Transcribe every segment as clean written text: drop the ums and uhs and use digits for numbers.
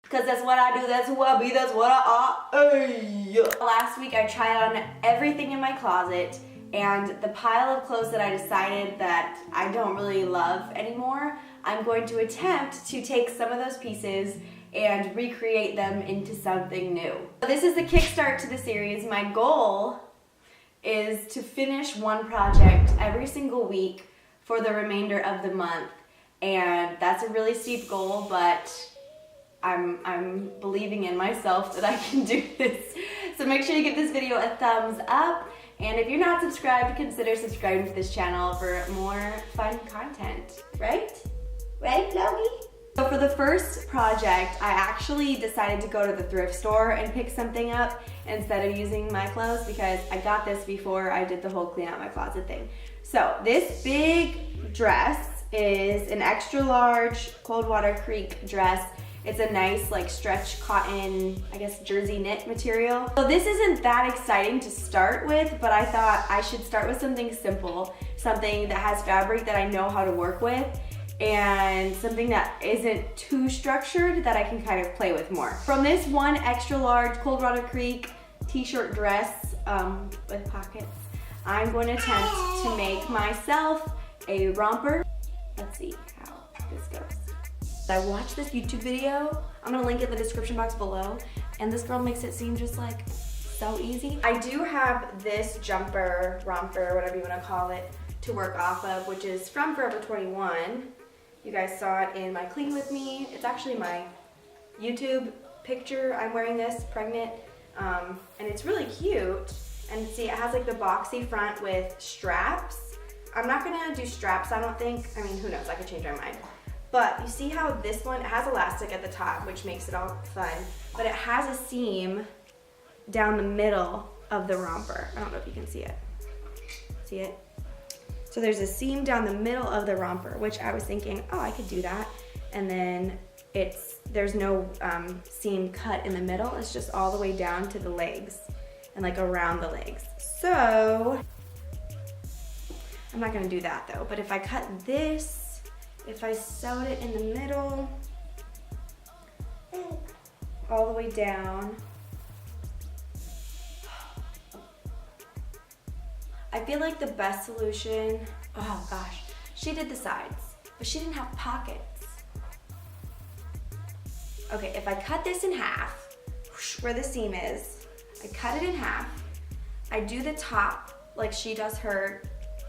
Because that's what I do, that's who I be, that's what I are. Hey. Last week I tried on everything in my closet, and the pile of clothes that I decided that I don't really love anymore, I'm going to attempt to take some of those pieces and recreate them into something new. This is the kickstart to the series. My goal is to finish one project every single week for the remainder of the month. And that's a really steep goal, but I'm believing in myself that I can do this. So make sure you give this video a thumbs up. And if you're not subscribed, consider subscribing to this channel for more fun content, right? Right, Logie? So for the first project, I actually decided to go to the thrift store and pick something up instead of using my clothes because I got this before I did the whole clean out my closet thing. So this big dress is an extra large Coldwater Creek dress. It's a nice like stretch cotton, I guess jersey knit material. So this isn't that exciting to start with, but I thought I should start with something simple, something that has fabric that I know how to work with, and something that isn't too structured that I can kind of play with more. From this one extra large Coldwater Creek t-shirt dress with pockets, I'm going to attempt to make myself a romper. Let's see how this goes. I watched this YouTube video, I'm gonna link it in the description box below, and this girl makes it seem just like so easy. I do have this jumper, romper, whatever you wanna call it, to work off of, which is from Forever 21. You guys saw it in my Clean With Me. It's actually my YouTube picture. I'm wearing this, pregnant, and it's really cute. And see, it has like the boxy front with straps. I'm not gonna do straps, I don't think. I mean, who knows, I could change my mind. But you see how this one, it has elastic at the top, which makes it all fun, but it has a seam down the middle of the romper. I don't know if you can see it. See it? So there's a seam down the middle of the romper, which I was thinking, oh, I could do that. And then there's no seam cut in the middle. It's just all the way down to the legs and like around the legs. So I'm not gonna do that though, but if I cut this, if I sewed it in the middle, all the way down, I feel like the best solution, oh gosh, she did the sides, but she didn't have pockets. Okay, if I cut this in half, where the seam is, I cut it in half, I do the top like she does her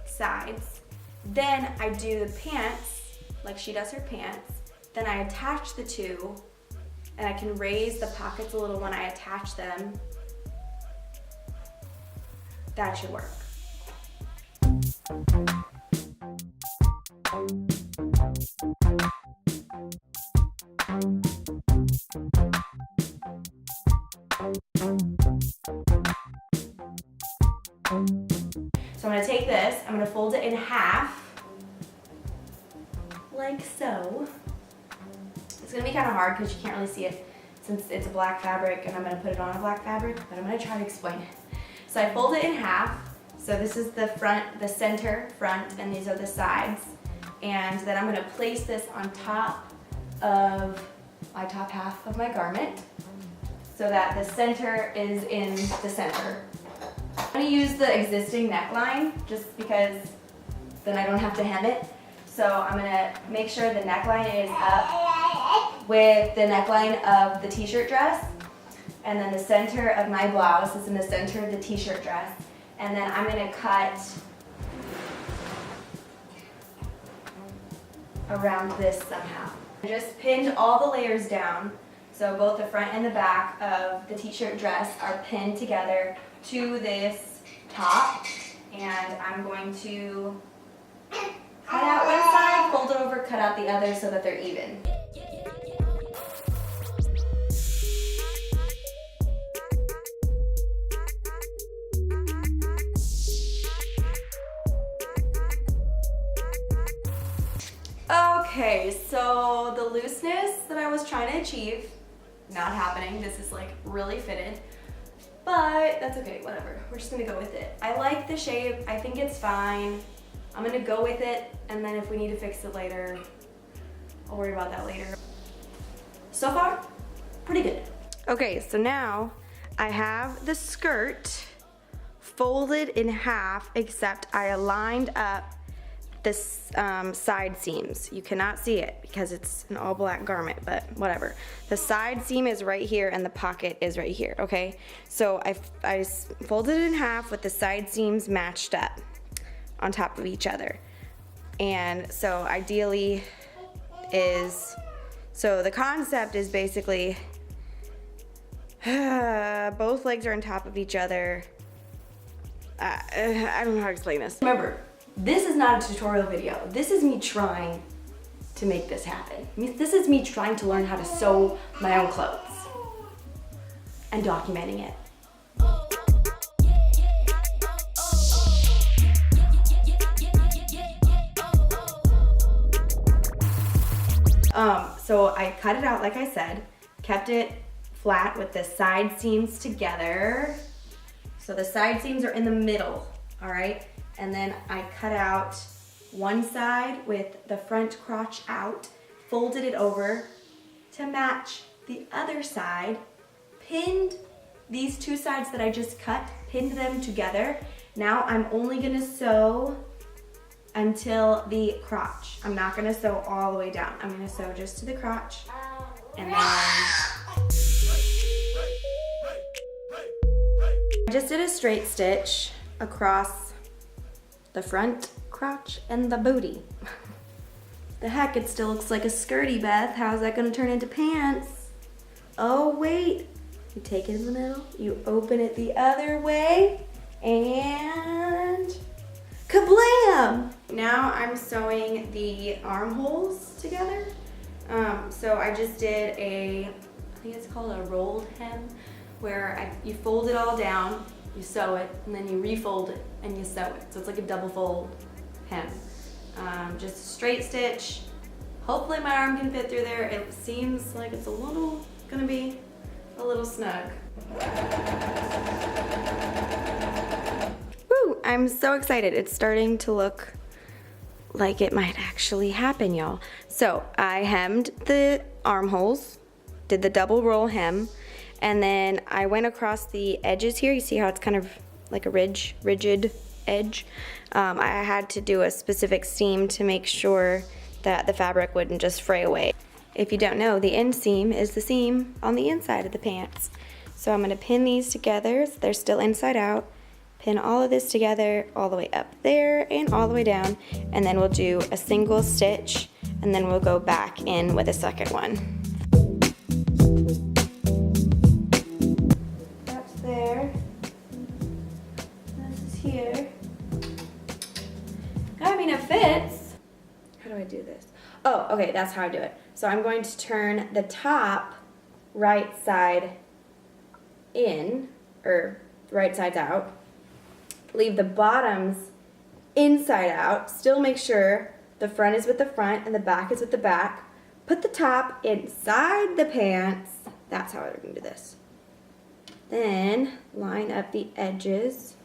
sides, then I do the pants like she does her pants, then I attach the two, and I can raise the pockets a little when I attach them. That should work. So I'm gonna take this, I'm gonna fold it in half, like so. It's gonna be kind of hard because you can't really see it since it's a black fabric and I'm gonna put it on a black fabric, but I'm gonna try to explain it. So I fold it in half. So this is the front, the center front, and these are the sides. And then I'm gonna place this on top of my top half of my garment so that the center is in the center. I'm gonna use the existing neckline just because then I don't have to hem it. So I'm gonna make sure the neckline is up with the neckline of the t-shirt dress, and then the center of my blouse is in the center of the t-shirt dress, and then I'm gonna cut around this somehow. I just pinned all the layers down, so both the front and the back of the t-shirt dress are pinned together to this top, and I'm going to cut out one side, fold it over, cut out the other so that they're even. Okay, so the looseness that I was trying to achieve, not happening. This is like really fitted, but that's okay, whatever. We're just gonna go with it. I like the shape, I think it's fine. I'm gonna go with it, and then if we need to fix it later, I'll worry about that later. So far, pretty good. Okay, so now I have the skirt folded in half, except I aligned up the side seams. You cannot see it because it's an all black garment, but whatever. The side seam is right here and the pocket is right here, okay? So I folded it in half with the side seams matched up on top of each other. And so ideally so the concept is basically both legs are on top of each other. I don't know how to explain this. Remember, this is not a tutorial video. This is me trying to make this happen. This is me trying to learn how to sew my own clothes and documenting it. So I cut it out like I said, kept it flat with the side seams together. So the side seams are in the middle, all right? And then I cut out one side with the front crotch out, folded it over to match the other side, pinned these two sides that I just cut, pinned them together. Now I'm only gonna sew until the crotch. I'm not gonna sew all the way down. I'm gonna sew just to the crotch, and then I just did a straight stitch across the front crotch and the booty. The heck, it still looks like a skirty, Beth. How's that gonna turn into pants? Oh wait, you take it in the middle, you open it the other way, and kablam! Now I'm sewing the armholes together. So I just did I think it's called a rolled hem, where you fold it all down, you sew it, and then you refold it and you sew it. So it's like a double fold hem. Just a straight stitch. Hopefully my arm can fit through there. It seems like it's gonna be a little snug. Woo, I'm so excited. It's starting to look like it might actually happen, y'all. So I hemmed the armholes, did the double roll hem, and then I went across the edges here. You see how it's kind of like a rigid edge? I had to do a specific seam to make sure that the fabric wouldn't just fray away. If you don't know, the inseam is the seam on the inside of the pants. So I'm gonna pin these together so they're still inside out, pin all of this together all the way up there and all the way down, and then we'll do a single stitch, and then we'll go back in with a second one. That's there. This is here. I mean, it fits. How do I do this? Oh, okay, that's how I do it. So I'm going to turn the top right side in, or right sides out. Leave the bottoms inside out. Still make sure the front is with the front and the back is with the back. Put the top inside the pants. That's how we're gonna do this. Then line up the edges.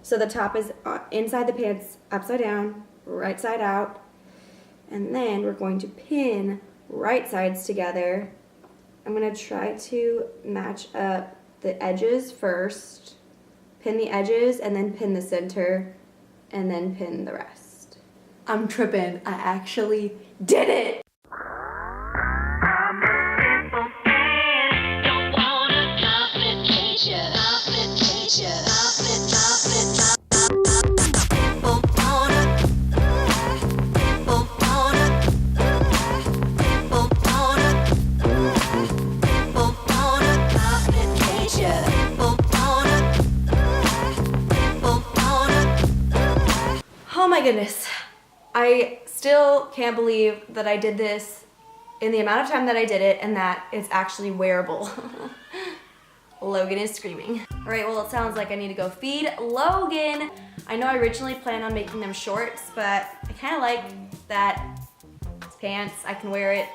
So the top is inside the pants, upside down, right side out. And then we're going to pin right sides together. I'm gonna try to match up the edges first. Pin the edges and then pin the center and then pin the rest. I'm tripping, I actually did it! Oh my goodness, I still can't believe that I did this in the amount of time that I did it and that it's actually wearable. Logan is screaming. All right, well, it sounds like I need to go feed Logan. I know I originally planned on making them shorts, but I kind of like that it's pants. I can wear it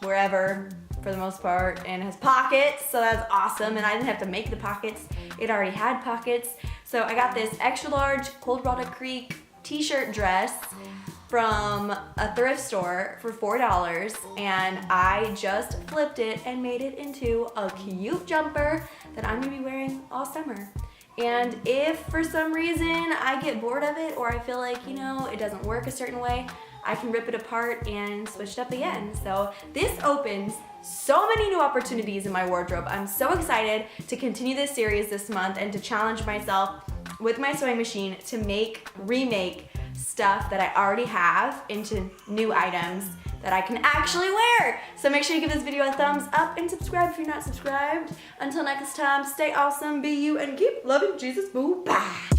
wherever for the most part, and it has pockets, so that's awesome. And I didn't have to make the pockets. It already had pockets. So I got this extra large Cold Water Creek t-shirt dress. from a thrift store for $4, and I just flipped it and made it into a cute jumper that I'm gonna be wearing all summer. And if for some reason I get bored of it, or I feel like, you know, it doesn't work a certain way, I can rip it apart and switch it up again. So this opens so many new opportunities in my wardrobe. I'm so excited to continue this series this month and to challenge myself with my sewing machine to remake stuff that I already have into new items that I can actually wear. So make sure you give this video a thumbs up and subscribe if you're not subscribed. Until next time, stay awesome, be you, and keep loving Jesus. Boo, bye.